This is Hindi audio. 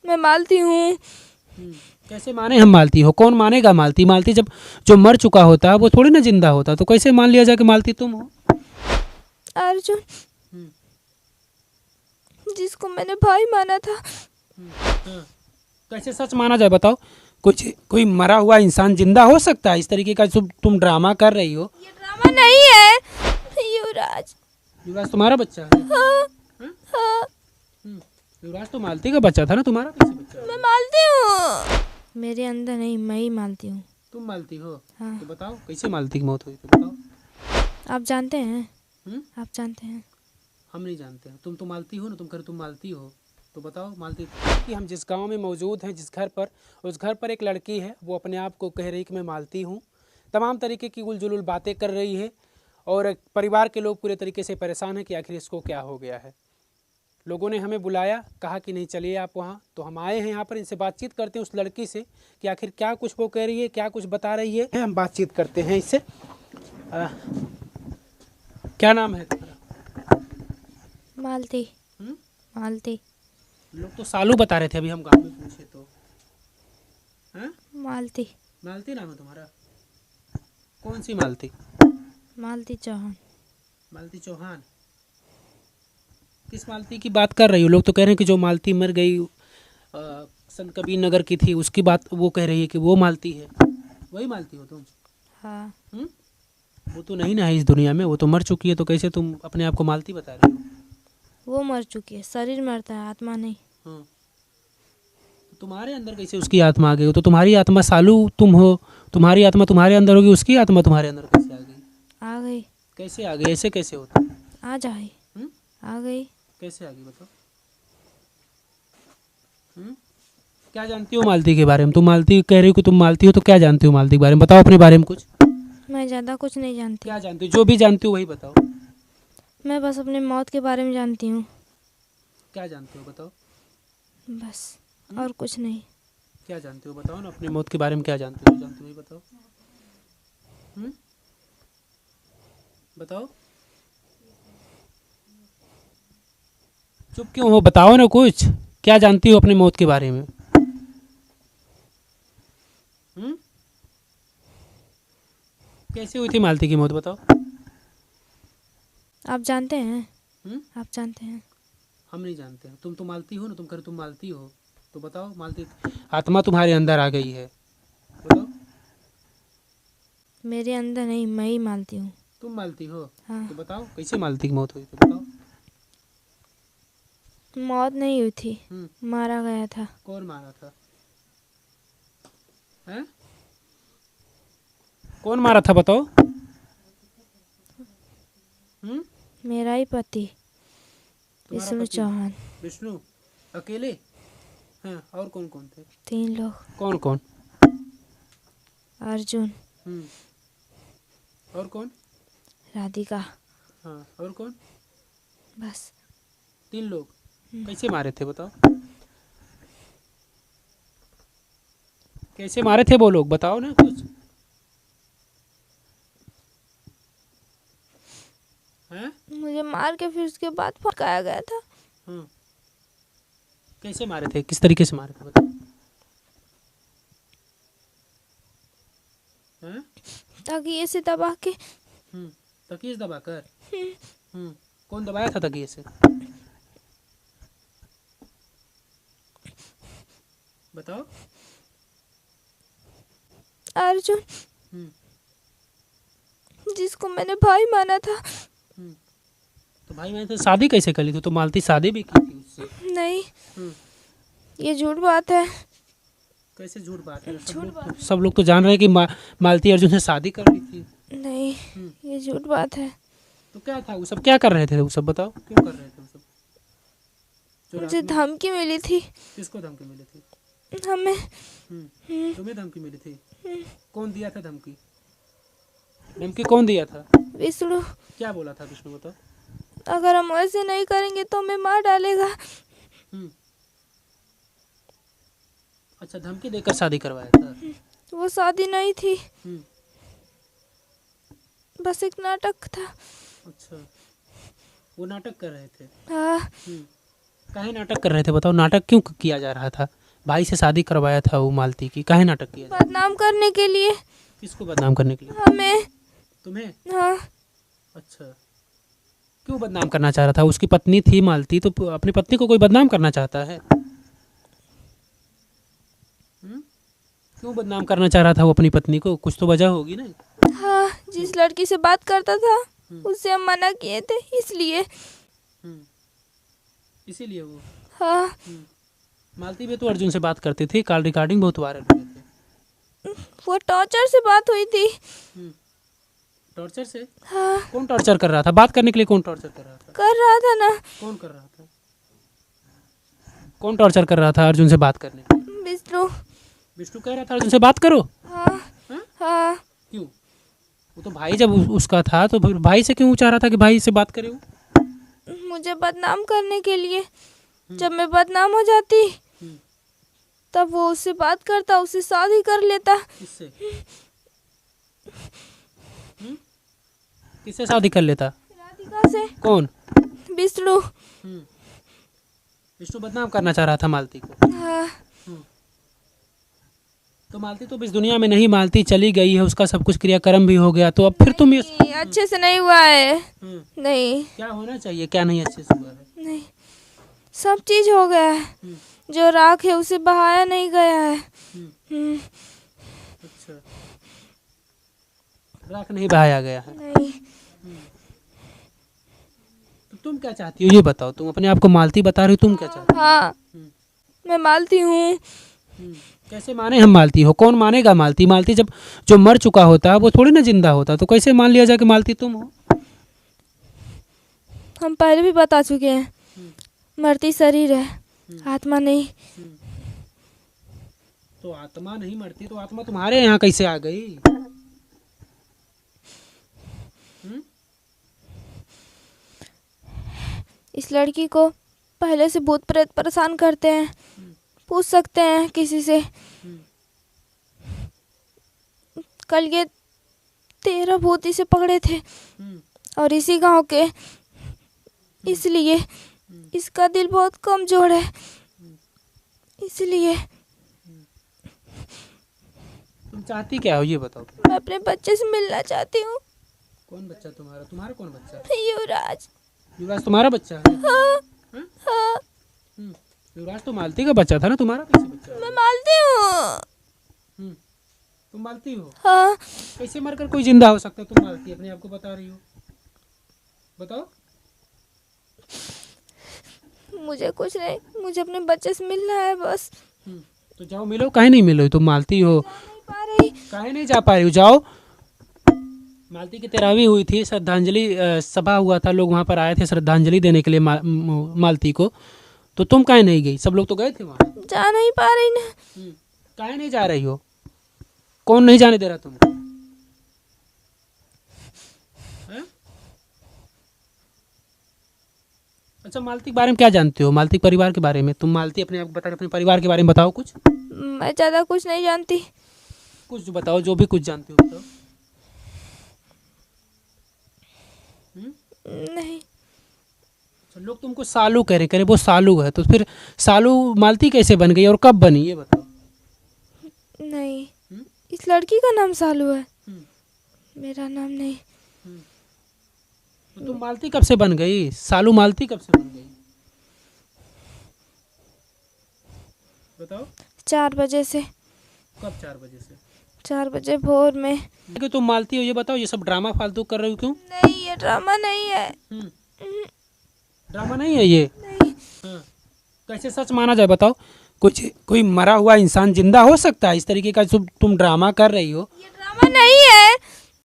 मैं मालती हूँ। कैसे माने हम मालती हो? कौन मानेगा मालती? मालती जब जो मर चुका होता है वो थोड़ी ना जिंदा होता, तो कैसे मान लिया जाए कि मालती तुम हो? अर्जुन, जिसको मैंने भाई माना था। हाँ। कैसे सच माना जाए बताओ? कुछ कोई मरा हुआ इंसान जिंदा हो सकता है? इस तरीके का तुम ड्रामा कर रही हो। ये ड्रामा नहीं है युवराज। युवराज तुम्हारा बच्चा है? हाँ, हाँ? हाँ, युवराज तो मालती का बच्चा था ना, तुम्हारा कैसे बच्चा मैं है? मालती हूँ। मेरे अंदर नहीं, मैं ही मालती हूँ। तुम मालती हो? हाँ। तो बताओ कैसे मालती की मौत हुई, तो बताओ। आप जानते हैं? हम्म? आप जानते हैं? हम नहीं जानते। तुम तो मालती हो ना, तुम मालती हो, तो बताओ मालती कि हम जिस गांव में मौजूद हैं, जिस घर पर, उस घर पर एक लड़की है, वो अपने आप को कह रही कि मैं मालती हूँ। तमाम तरीके की उलझुल बातें कर रही है और परिवार के लोग पूरे तरीके से परेशान हैं कि आखिर इसको क्या हो गया है। लोगों ने हमें बुलाया, कहा कि नहीं चलिए आप वहाँ, तो हम आए हैं यहाँ पर, इनसे बातचीत करते हैं उस लड़की से कि आखिर क्या कुछ वो कह रही है, क्या कुछ बता रही है। हम बातचीत करते हैं इससे। क्या नाम है तुम्हारा? मालती। हम्म? मालती। लोग तो सालू बता रहे थे अभी हम गाँव में पूछे तो। हाँ? मालती। मालती नाम है तुम्हारा? कौन सी मालती? मालती चौहान। मालती चौहान? किस मालती की बात कर रही हो? लोग तो कह रहे हैं कि जो मालती मर गई संत कबीर नगर की थी, उसकी बात वो कह रही है कि वो मालती है। वही मालती हो तुम? हाँ। वो तो नहीं ना है इस दुनिया में, वो तो मर चुकी है, तो कैसे तुम अपने आप को मालती बता रही हो? वो मर चुकी है, शरीर मरता है, आत्मा नहीं। हाँ। तो तुम्हारे अंदर कैसे उसकी आत्मा आ गई? तो तुम्हारी आत्मा सालू तुम हो, तुम्हारी आत्मा तुम्हारे अंदर होगी, उसकी आत्मा तुम्हारे अंदर कैसे आ गई? आ गई। कैसे आ गई? ऐसे कैसे होता? आ जाए। आ गई। कैसे आ गई बताओ? क्या जानती हो मालती के बारे में? तुम मालती कह रही हो कि तुम मालती हो, तो क्या जानती हो मालती के बारे में? बताओ अपने बारे में कुछ। मैं ज़्यादा कुछ नहीं जानती। क्या जानती हो? जो भी जानती हो वही बताओ। मैं बस अपने मौत के बारे में जानती हूँ। क्या जानते हो बताओ? बस, और कुछ नहीं। क्या जानते हो बताओ ना, अपने मौत के बारे में क्या जानते हो? जानते हो वही बताओ। बताओ। चुप क्यों हो? बताओ ना कुछ। क्या जानती हो अपने मौत के बारे में? कैसे हुई थी मालती की मौत बताओ? आप जानते हैं? आप जानते हैं? हम नहीं जानते। तुम तो मालती हो ना, तुम मालती हो, तो बताओ मालती आत्मा तुम्हारे अंदर आ गई है, बताओ। मेरे अंदर नहीं, मैं ही मालती हूँ। तुम मालती हो? हाँ। तो बताओ कैसे मालती की मौत हुई, तो बताओ। मौत नहीं हुई थी, मारा गया था। कौन मारा था? हैं? कौन मारा था बताओ? मेरा ही पति तुम्हारा विष्णु पति? चौहान। विष्णु? अकेले? हाँ, और कौन कौन थे? 3 लोग। कौन कौन? अर्जुन। और कौन? राधिका। हाँ, और कौन? बस। 3 लोग। कैसे मारे थे बताओ? कैसे मारे थे वो लोग, बताओ ना कुछ। हैं? मुझे मार के फिर उसके बाद पकाया गया था। कैसे मारे थे, किस तरीके से मारे थे बताओ? हैं? तकिए से दबा के। तकिए से दबा कर? कौन दबाया था तकिए से? बताओ। अर्जुन, जिसको मैंने भाई माना था। तो भाई मैंने तो शादी कैसे कर ली थी? तो मालती शादी भी की थी उससे? नहीं, ये झूठ बात है। कैसे झूठ बात है? झूठ सब लोग तो जान रहे हैं कि मालती अर्जुन से शादी कर ली थी। नहीं, ये झूठ बात है। तो क्या था वो सब, क्या कर रहे थे वो सब, बताओ क्यों कर रहे थे वो सब? मुझे धमकी मिली थी। किसको धमकी मिली थी? हमें। तुम्हें धमकी मिली थी? कौन दिया था धमकी? धमकी कौन दिया था? विष्णु। क्या बोला था विष्णु बताओ? अगर हम ऐसे नहीं करेंगे तो हमें मार डालेगा। अच्छा, धमकी देकर शादी करवाया था? वो शादी नहीं थी, बस एक नाटक था। अच्छा, वो नाटक कर रहे थे? हाँ। काहे नाटक कर रहे थे बताओ? नाटक क्यों किया जा रहा था? भाई से शादी करवाया था वो मालती की, काहे नाटक किया? बदनाम करने के लिए। किसको बदनाम करने के लिए? हमें। तुम्हें? हाँ। अच्छा, क्यों बदनाम करना चाह रहा था? उसकी पत्नी थी मालती, तो अपनी पत्नी को कोई बदनाम करना चाहता है? क्यों बदनाम करना चाह रहा था वो अपनी पत्नी को? कुछ तो वजह होगी ना। हाँ, जिस लड़की से बात करता था उससे हम मना किए थे, इसलिए। इसीलिए वो। हाँ। मालती भी तो अर्जुन से बात करती थी, कॉल रिकॉर्डिंग बहुत वायरल हुए थे। वो टॉर्चर से बात हुई थी। टॉर्चर से? हाँ। कौन टॉर्चर कर रहा था? बात करने के लिए कौन टॉर्चर कर रहा था? कर रहा था ना। कौन कर रहा था? कौन टॉर्चर कर रहा था अर्जुन से बात करने के लिए? विष्णु। विष्णु कह रहा था अर्जुन से बात करो? हाँ। हाँ। क्यों? वो तो भाई जब उसका था तो फिर भाई से क्यों चाह रहा था कि भाई से बात करे वो? मुझे बदनाम करने के लिए। जब मैं बदनाम हो जाती तब वो उससे बात करता, उससे शादी कर लेता। किससे? किससे शादी कर लेता? राधिका से। कौन? विष्णु। विष्णु बदनाम करना चाह रहा था मालती को। हाँ। तो मालती तो इस दुनिया में नहीं, मालती चली गई है, उसका सब कुछ क्रियाक्रम भी हो गया, तो अब फिर तुम ये नहीं, अच्छे से नहीं हुआ है। नहीं। क्या होना चाहिए, क्या नहीं अच्छे से हुआ है? नहीं, सब चीज हो गया है। जो राख है उसे बहाया नहीं गया है। अच्छा, राख नहीं बहाया गया है। नहीं। तो तुम क्या चाहती हो ये बताओ? तुम अपने आप को मालती बता रही हो, तुम क्या चाहती हाँ, मैं मालती हूँ। हो? कैसे माने हम मालती हो? कौन मानेगा मालती? मालती जब जो मर चुका होता है वो थोड़ी ना जिंदा होता, तो कैसे मान लिया जाए कि मालती तुम हो? हम पहले भी बता चुके हैं, मरती शरीर है, आत्मा नहीं। तो आत्मा नहीं मरती तो आत्मा तुम्हारे यहाँ कैसे आ गई? इस लड़की को पहले से भूत प्रेत परेशान करते हैं, पूछ सकते हैं किसी से। कल ये 13 भूत इसे पकड़े थे और इसी गांव के, इसलिए इसका दिल बहुत कमजोर है, इसलिए। तुम चाहती क्या हो ये बताओ? मैं अपने बच्चे से मिलना चाहती हूँ। कौन बच्चा तुम्हारा? तुम्हारा कौन बच्चा है? युवराज। युवराज तुम्हारा बच्चा है? हाँ। हाँ। युवराज तो मालती का बच्चा था ना, तुम्हारा कैसे बच्चा है? मैं मालती हूँ। तुम मालती हो? हाँ। कैसे मरकर कोई जिंदा हो सकता है? तुम मालती अपने आप को बता रही हो, बताओ। मुझे कुछ नहीं, मुझे अपने बच्चे से मिलना है बस। तो जाओ मिलो। काहे नहीं मिलो? तुम मालती हो। नहीं पा रही। काहे नहीं जा पा रही हो? जाओ। मालती की 13वीं हुई थी, श्रद्धांजलि सभा हुआ था, लोग वहाँ पर आए थे श्रद्धांजलि देने के लिए मालती को, तो तुम काहे नहीं गई? सब लोग तो गए थे वहाँ। जा नहीं पा रही ना। काहे नहीं जा रही हो? कौन नहीं जाने दे रहा तुमको? अच्छा, मालती के बारे में क्या जानते हो? मालती परिवार के बारे में? तुम मालती अपने आप को बता रहे, अपने परिवार के बारे में बताओ कुछ। मैं ज़्यादा कुछ नहीं जानती। कुछ बताओ, जो भी कुछ जानते हो बताओ। नहीं। लोग तुमको सालू कह रहे वो सालू है, तो फिर सालू मालती कैसे बन गई और कब बनी ये बताओ। नहीं, इस लड़की का नाम सालू है, मेरा नाम नहीं। तो तुम मालती कब से बन गई? सालू मालती कब से बन गई बताओ। 4 बजे से। कब 4 बजे से? 4 बजे भोर में। कि तुम मालती हो ये बताओ, ये सब ड्रामा फालतू कर रही हो क्यों? नहीं, ये ड्रामा नहीं है। ड्रामा नहीं है ये? नहीं। कैसे सच माना जाए बताओ? कुछ कोई मरा हुआ इंसान जिंदा हो सकता है इस तरीके का? तुम ड्रामा कर रही हो। ये ड्रामा नहीं है।